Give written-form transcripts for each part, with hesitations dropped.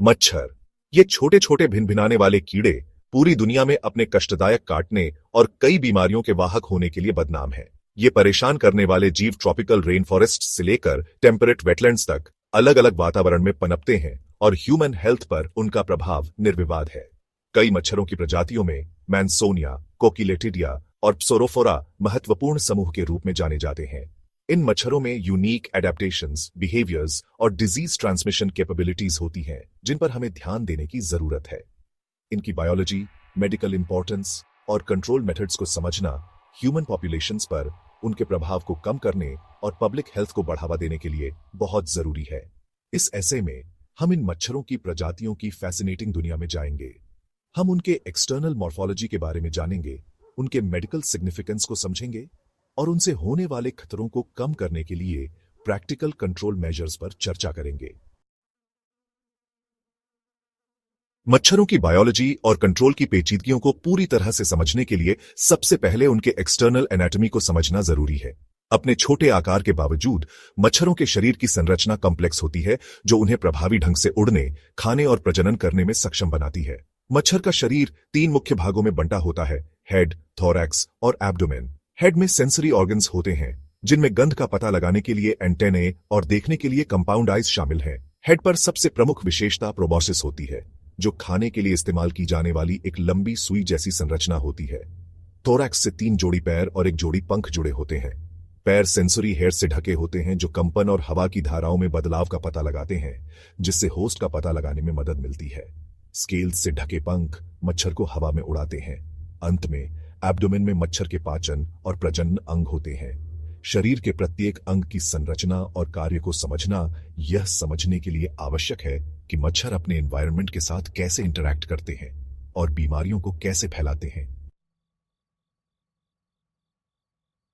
मच्छर। ये छोटे छोटे भिनभिनाने वाले कीड़े पूरी दुनिया में अपने कष्टदायक काटने और कई बीमारियों के वाहक होने के लिए बदनाम हैं। ये परेशान करने वाले जीव ट्रॉपिकल रेन फॉरेस्ट से लेकर टेम्परेट वेटलैंड्स तक अलग अलग वातावरण में पनपते हैं और ह्यूमन हेल्थ पर उनका प्रभाव निर्विवाद है। कई मच्छरों की प्रजातियों में मैंसोनिया, कोकिलेटिडिया और प्सोरोफोरा महत्वपूर्ण समूह के रूप में जाने जाते हैं। इन मच्छरों में यूनिक एडेप्टेशंस, बिहेवियर्स और डिजीज ट्रांसमिशन कैपेबिलिटीज होती हैं जिन पर हमें ध्यान देने की जरूरत है। इनकी बायोलॉजी, मेडिकल इंपॉर्टेंस और कंट्रोल मेथड्स को समझना ह्यूमन पॉपुलेशंस पर उनके प्रभाव को कम करने और पब्लिक हेल्थ को बढ़ावा देने के लिए बहुत जरूरी है। इस ऐसे में हम इन मच्छरों की प्रजातियों की फैसिनेटिंग दुनिया में जाएंगे। हम उनके एक्सटर्नल मॉर्फोलॉजी के बारे में जानेंगे, उनके मेडिकल सिग्निफिकेंस को समझेंगे और उनसे होने वाले खतरों को कम करने के लिए प्रैक्टिकल कंट्रोल मेजर्स पर चर्चा करेंगे। मच्छरों की बायोलॉजी और कंट्रोल की पेचीदगियों को पूरी तरह से समझने के लिए सबसे पहले उनके एक्सटर्नल एनाटॉमी को समझना जरूरी है। अपने छोटे आकार के बावजूद मच्छरों के शरीर की संरचना कॉम्प्लेक्स होती है, जो उन्हें प्रभावी ढंग से उड़ने, खाने और प्रजनन करने में सक्षम बनाती है। मच्छर का शरीर 3 मुख्य भागों में बंटा होता है: हेड, थोरैक्स और एब्डोमेन। हेड में सेंसरी ऑर्गन्स होते हैं, जिनमें गंध का पता लगाने के लिए एंटेने और देखने के लिए कंपाउंड आइज शामिल हैं। हेड पर सबसे प्रमुख विशेषता प्रोबॉसिस होती है, जो खाने के लिए इस्तेमाल की जाने वाली एक लंबी सुई जैसी संरचना होती है। थोरैक्स से 3 जोड़ी पैर और 1 जोड़ी पंख जुड़े होते हैं। पैर सेंसरी हेयर से ढके होते हैं, जो कंपन और हवा की धाराओं में बदलाव का पता लगाते हैं, जिससे होस्ट का पता लगाने में मदद मिलती है। स्केल्स से ढके पंख मच्छर को हवा में उड़ाते हैं। अंत में एब्डोमेन में मच्छर के पाचन और प्रजनन अंग होते हैं। शरीर के प्रत्येक अंग की संरचना और कार्य को समझना यह समझने के लिए आवश्यक है कि मच्छर अपने एनवायरनमेंट के साथ कैसे इंटरैक्ट करते हैं और बीमारियों को कैसे फैलाते हैं।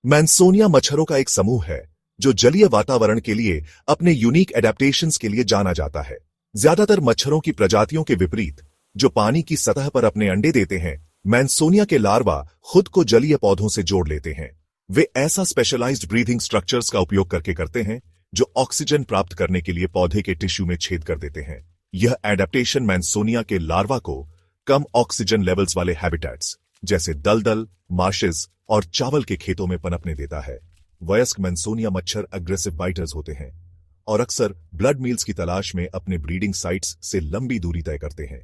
मैंसोनिया मच्छरों का एक समूह है जो जलीय वातावरण के लिए अपने यूनिक एडेप्टेशंस के लिए जाना जाता है। ज्यादातर मच्छरों की प्रजातियों के विपरीत, जो पानी की सतह पर अपने अंडे देते हैं, मैंसोनिया के लार्वा खुद को जलीय पौधों से जोड़ लेते हैं। वे ऐसा स्पेशलाइज्ड ब्रीथिंग स्ट्रक्चर्स का उपयोग करते हैं जो ऑक्सीजन प्राप्त करने के लिए पौधे के टिश्यू में छेद कर देते हैं। यह एडेप्टेशन मैंसोनिया के लार्वा को कम ऑक्सीजन लेवल्स वाले हैबिटेट्स जैसे दलदल, मार्शेस और चावल के खेतों में पनपने देता है। वयस्क मैंसोनिया मच्छर अग्रेसिव बाइटर्स होते हैं और अक्सर ब्लड मील्स की तलाश में अपने ब्रीडिंग साइट्स से लंबी दूरी तय करते हैं।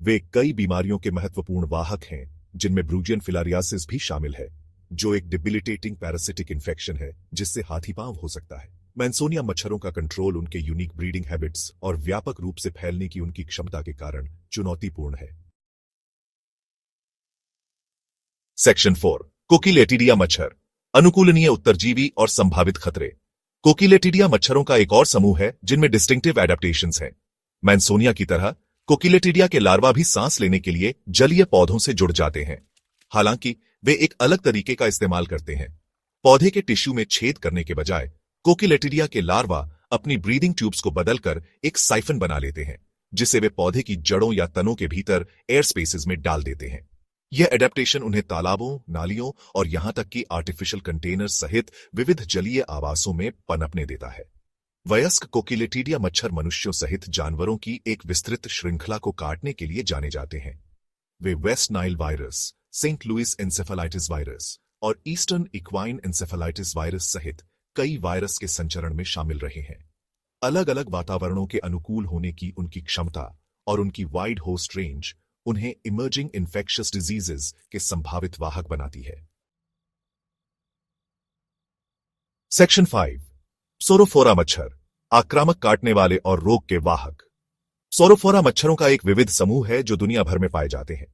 वे कई बीमारियों के महत्वपूर्ण वाहक हैं, जिनमें ब्रूजियन फिलारियासिस भी शामिल है, जो एक डिबिलिटेटिंग पैरासिटिक इन्फेक्शन है जिससे हाथीपांव हो सकता है। मैंसोनिया मच्छरों का कंट्रोल उनके यूनिक ब्रीडिंग हैबिट्स और व्यापक रूप से फैलने की उनकी क्षमता के कारण चुनौतीपूर्ण है। सेक्शन 4, कोकिलेटिडिया मच्छर, अनुकूलनीय उत्तरजीवी और संभावित खतरे। कोकिलेटिडिया मच्छरों का एक और समूह है जिनमें डिस्टिंक्टिव एडेप्टेशंस हैं। मैंसोनिया की तरह कोकिलेटिडिया के लार्वा भी सांस लेने के लिए जलीय पौधों से जुड़ जाते हैं। हालांकि वे एक अलग तरीके का इस्तेमाल करते हैं। पौधे के टिश्यू में छेद करने के बजाय कोकिलेटिडिया के लार्वा अपनी ब्रीदिंग ट्यूब्स को बदलकर एक साइफन बना लेते हैं, जिसे वे पौधे की जड़ों या तनों के भीतर एयर स्पेसेस में डाल देते हैं। यह एडेप्टेशन उन्हें तालाबों, नालियों और यहां तक कि आर्टिफिशियल कंटेनर सहित विविध जलीय आवासों में पनपने देता है। वयस्क कोकिलेटिडिया मच्छर मनुष्यों सहित जानवरों की एक विस्तृत श्रृंखला को काटने के लिए जाने जाते हैं। वे West Nile virus, Saint Louis encephalitis virus और ईस्टर्न इक्वाइन एन्सेफेलाइटिस वायरस सहित कई वायरस के संचरण में शामिल रहे हैं। अलग अलग वातावरणों के अनुकूल होने की उनकी क्षमता और उनकी वाइड होस्ट रेंज उन्हें इमर्जिंग इन्फेक्शियस डिजीजेस के संभावित वाहक बनाती है। सेक्शन 5, प्सोरोफोरा मच्छर, आक्रामक काटने वाले और रोग के वाहक। प्सोरोफोरा मच्छरों का एक विविध समूह है जो दुनिया भर में पाए जाते हैं।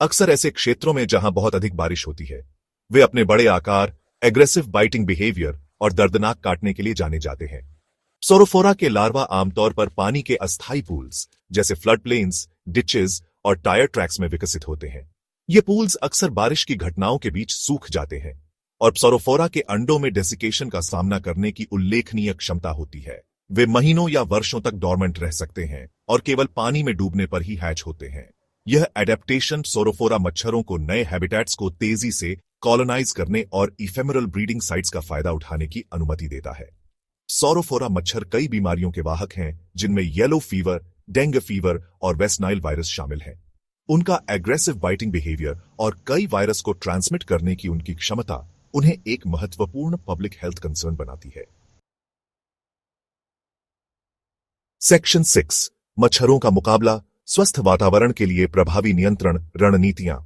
अक्सर ऐसे क्षेत्रों में जहां बहुत अधिक बारिश होती है। वे अपने बड़े आकार, एग्रेसिव बाइटिंग बिहेवियर और दर्दनाक काटने के लिए जाने जाते हैं। प्सोरोफोरा के लार्वा आमतौर पर पानी के अस्थायी पूल्स जैसे फ्लड प्लेन्स, डिचेस और टायर ट्रैक्स में विकसित होते हैं। ये पूल्स अक्सर बारिश की घटनाओं के बीच सूख जाते हैं और प्सोरोफोरा के अंडों में डेसिकेशन का सामना करने की उल्लेखनीय क्षमता होती है। वे महीनों या वर्षों तक डॉर्मेंट रह सकते हैं और केवल पानी में डूबने पर ही हैच होते हैं। यह एडेप्टेशन प्सोरोफोरा मच्छरों को नए हैबिटेट्स को तेजी से कॉलोनाइज करने और इफेमरल ब्रीडिंग साइट्स का फायदा उठाने की अनुमति देता है। प्सोरोफोरा मच्छर कई बीमारियों के वाहक हैं, जिनमें येलो फीवर, डेंगू फीवर और वेस्ट नाइल वायरस शामिल हैं। उनका एग्रेसिव बाइटिंग बिहेवियर और कई वायरस को ट्रांसमिट करने की उनकी क्षमता उन्हें एक महत्वपूर्ण पब्लिक हेल्थ कंसर्न बनाती है। सेक्शन 6 मच्छरों का मुकाबला, स्वस्थ वातावरण के लिए प्रभावी नियंत्रण रणनीतियां।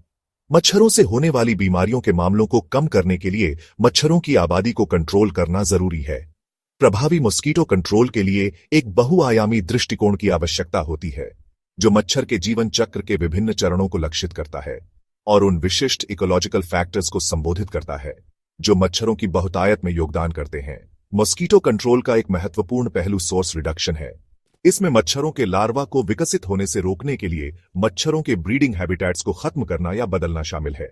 मच्छरों से होने वाली बीमारियों के मामलों को कम करने के लिए मच्छरों की आबादी को कंट्रोल करना जरूरी है। प्रभावी मॉस्कीटो कंट्रोल के लिए एक बहुआयामी दृष्टिकोण की आवश्यकता होती है, जो मच्छर के जीवन चक्र के विभिन्न चरणों को लक्षित करता है और उन विशिष्ट इकोलॉजिकल फैक्टर्स को संबोधित करता है जो मच्छरों की बहुतायत में योगदान करते हैं। मॉस्कीटो कंट्रोल का एक महत्वपूर्ण पहलू सोर्स रिडक्शन है। इसमें मच्छरों के लार्वा को विकसित होने से रोकने के लिए मच्छरों के ब्रीडिंग हैबिटेट्स को खत्म करना या बदलना शामिल है।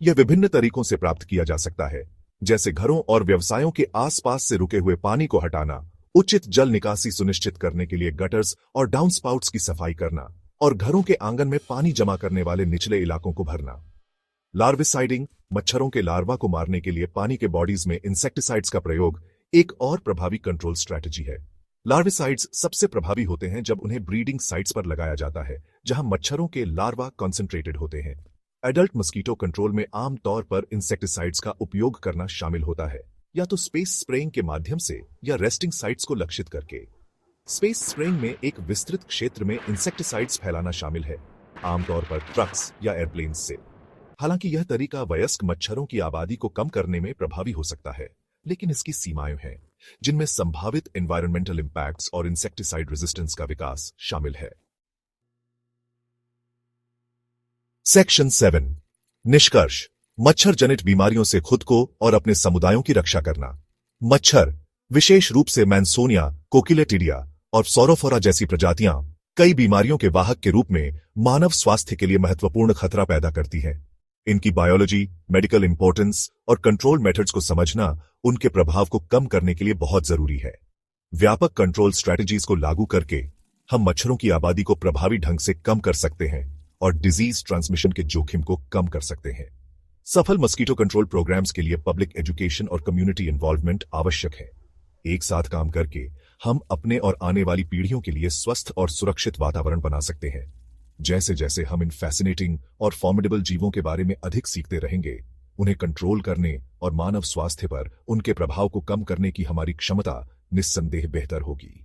यह विभिन्न तरीकों से प्राप्त किया जा सकता है, जैसे घरों और व्यवसायों के आसपास से रुके हुए पानी को हटाना, उचित जल निकासी सुनिश्चित करने के लिए गटर्स और डाउनस्पाउट्स की सफाई करना और घरों के आंगन में पानी जमा करने वाले निचले इलाकों को भरना। लार्विसाइडिंग, मच्छरों के लार्वा को मारने के लिए पानी के बॉडीज में इंसेक्टिसाइड्स का प्रयोग एक और प्रभावी कंट्रोल स्ट्रैटेजी है। लार्विसाइड्स सबसे प्रभावी होते हैं जब उन्हें ब्रीडिंग साइट्स पर लगाया जाता है, जहां मच्छरों के लार्वा कॉन्सेंट्रेटेड होते हैं। एडल्ट मस्कीटो कंट्रोल में आमतौर पर इंसेक्टिसाइड्स का उपयोग करना शामिल होता है, या तो स्पेस स्प्रेइंग के माध्यम से या रेस्टिंग साइट्स को लक्षित करके। स्पेस स्प्रेइंग में एक विस्तृत क्षेत्र में इंसेक्टिसाइड्स फैलाना शामिल है, आमतौर पर ट्रक्स या एयरप्लेन्स से। हालांकि यह तरीका वयस्क मच्छरों की आबादी को कम करने में प्रभावी हो सकता है, लेकिन इसकी सीमाएं हैं, जिनमें संभावित एनवायरमेंटल इंपैक्ट्स और इंसेक्टिसाइड रेजिस्टेंस का विकास शामिल है। सेक्शन 7 निष्कर्ष, मच्छर जनित बीमारियों से खुद को और अपने समुदायों की रक्षा करना। मच्छर, विशेष रूप से मैंसोनिया, कोकिलेटिडिया और सौरोफोरा जैसी प्रजातियां कई बीमारियों के वाहक के रूप में मानव स्वास्थ्य के लिए महत्वपूर्ण खतरा पैदा करती हैं। इनकी बायोलॉजी, मेडिकल इंपॉर्टेंस और कंट्रोल मेथड्स को समझना उनके प्रभाव को कम करने के लिए बहुत जरूरी है। व्यापक कंट्रोल स्ट्रैटेजीज को लागू करके हम मच्छरों की आबादी को प्रभावी ढंग से कम कर सकते हैं और डिजीज ट्रांसमिशन के जोखिम को कम कर सकते हैं। सफल मस्कीटो कंट्रोल प्रोग्राम्स के लिए पब्लिक एजुकेशन और कम्युनिटी इन्वॉल्वमेंट आवश्यक है। एक साथ काम करके हम अपने और आने वाली पीढ़ियों के लिए स्वस्थ और सुरक्षित वातावरण बना सकते हैं। जैसे जैसे हम इन फैसिनेटिंग और फॉर्मिडेबल जीवों के बारे में अधिक सीखते रहेंगे, उन्हें कंट्रोल करने और मानव स्वास्थ्य पर उनके प्रभाव को कम करने की हमारी क्षमता निस्संदेह बेहतर होगी।